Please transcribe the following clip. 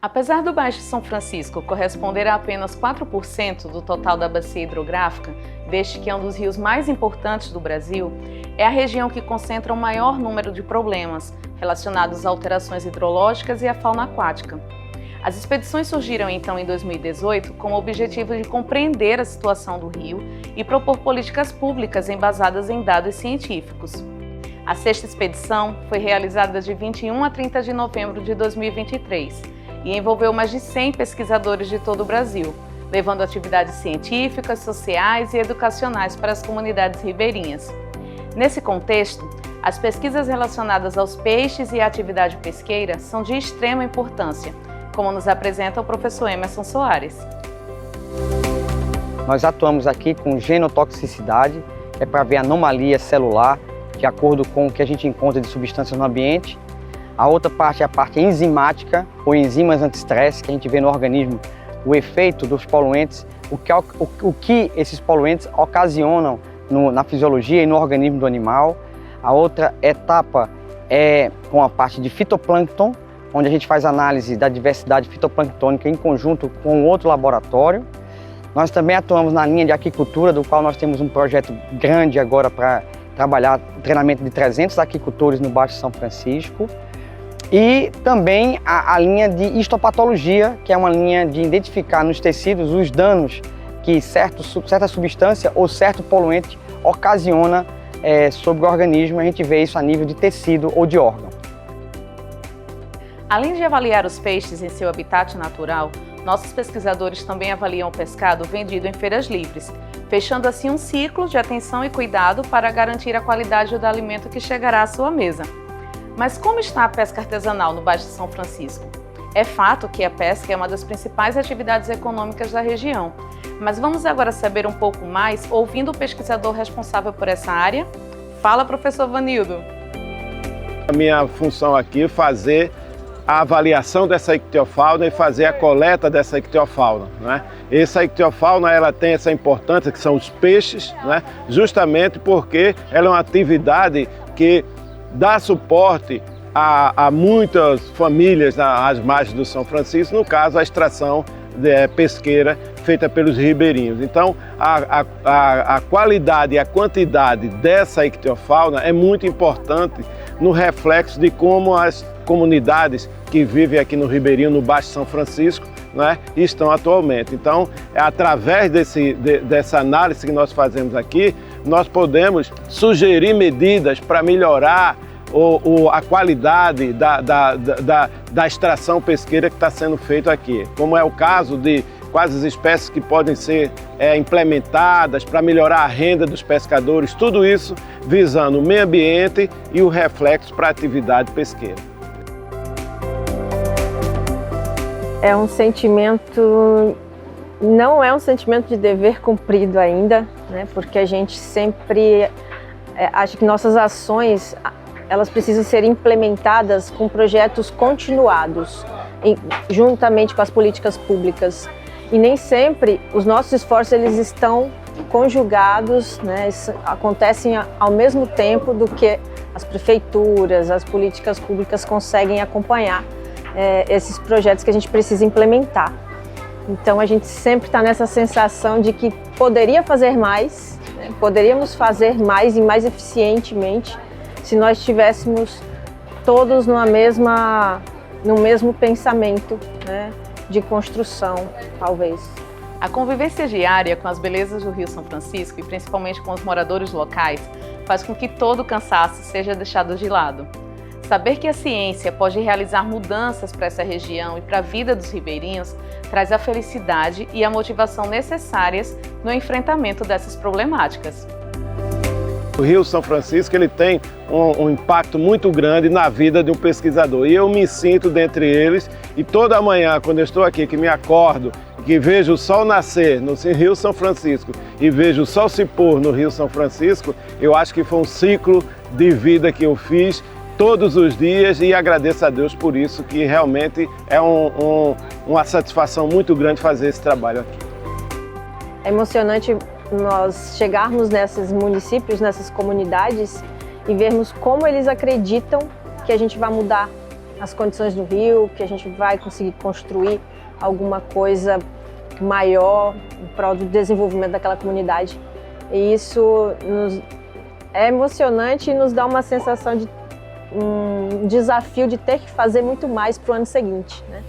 Apesar do Baixo São Francisco corresponder a apenas 4% do total da bacia hidrográfica, deste que é um dos rios mais importantes do Brasil, é a região que concentra o maior número de problemas relacionados a alterações hidrológicas e à fauna aquática. As expedições surgiram então em 2018 com o objetivo de compreender a situação do rio e propor políticas públicas embasadas em dados científicos. A sexta expedição foi realizada de 21 a 30 de novembro de 2023 e envolveu mais de 100 pesquisadores de todo o Brasil, levando atividades científicas, sociais e educacionais para as comunidades ribeirinhas. Nesse contexto, as pesquisas relacionadas aos peixes e à atividade pesqueira são de extrema importância, como nos apresenta o professor Emerson Soares. Nós atuamos aqui com genotoxicidade, é para ver anomalia celular, de acordo com o que a gente encontra de substâncias no ambiente. A outra parte é a parte enzimática, ou enzimas anti-estresse, que a gente vê no organismo o efeito dos poluentes, o que esses poluentes ocasionam na fisiologia e no organismo do animal. A outra etapa é com a parte de fitoplâncton, onde a gente faz análise da diversidade fitoplânctônica em conjunto com outro laboratório. Nós também atuamos na linha de aquicultura, do qual nós temos um projeto grande agora para trabalhar o treinamento de 300 aquicultores no Baixo São Francisco. E também a linha de histopatologia, que é uma linha de identificar nos tecidos os danos que certa substância ou certo poluente ocasiona sobre o organismo. A gente vê isso a nível de tecido ou de órgão. Além de avaliar os peixes em seu habitat natural, nossos pesquisadores também avaliam o pescado vendido em feiras livres, fechando assim um ciclo de atenção e cuidado para garantir a qualidade do alimento que chegará à sua mesa. Mas como está a pesca artesanal no Baixo São Francisco? É fato que a pesca é uma das principais atividades econômicas da região, mas vamos agora saber um pouco mais ouvindo o pesquisador responsável por essa área. Fala, professor Vanildo. A minha função aqui é fazer a avaliação dessa ictiofauna e fazer a coleta dessa ictiofauna, né? Essa ictiofauna, ela tem essa importância, que são os peixes, né? Justamente porque ela é uma atividade que dá suporte a muitas famílias às margens do São Francisco, no caso a extração pesqueira feita pelos ribeirinhos. Então a qualidade e a quantidade dessa ictiofauna é muito importante no reflexo de como as comunidades que vivem aqui no Ribeirinho, no Baixo São Francisco, né, estão atualmente. Então, através dessa análise que nós fazemos aqui, nós podemos sugerir medidas para melhorar a qualidade da extração pesqueira que está sendo feita aqui, como é o caso de quais as espécies que podem ser implementadas para melhorar a renda dos pescadores, tudo isso visando o meio ambiente e o reflexo para a atividade pesqueira. É um sentimento, não é um sentimento de dever cumprido ainda, né? Porque a gente sempre acha que nossas ações elas precisam ser implementadas com projetos continuados, juntamente com as políticas públicas. E nem sempre os nossos esforços eles estão conjugados, né? Acontecem ao mesmo tempo do que as prefeituras, as políticas públicas conseguem acompanhar esses projetos que a gente precisa implementar. Então a gente sempre está nessa sensação de que poderia fazer mais, né? Poderíamos fazer mais e mais eficientemente se nós estivéssemos todos no mesmo pensamento, né? De construção, talvez. A convivência diária com as belezas do Rio São Francisco e principalmente com os moradores locais faz com que todo o cansaço seja deixado de lado. Saber que a ciência pode realizar mudanças para essa região e para a vida dos ribeirinhos traz a felicidade e a motivação necessárias no enfrentamento dessas problemáticas. O Rio São Francisco ele tem um impacto muito grande na vida de um pesquisador e eu me sinto dentre eles e toda manhã quando eu estou aqui, que me acordo, que vejo o sol nascer no Rio São Francisco e vejo o sol se pôr no Rio São Francisco, eu acho que foi um ciclo de vida que eu fiz todos os dias e agradeço a Deus por isso, que realmente é uma satisfação muito grande fazer esse trabalho aqui. É emocionante nós chegarmos nesses municípios, nessas comunidades e vermos como eles acreditam que a gente vai mudar as condições do rio, que a gente vai conseguir construir alguma coisa maior em prol do desenvolvimento daquela comunidade. E isso é emocionante e nos dá uma sensação de um desafio de ter que fazer muito mais para o ano seguinte, né?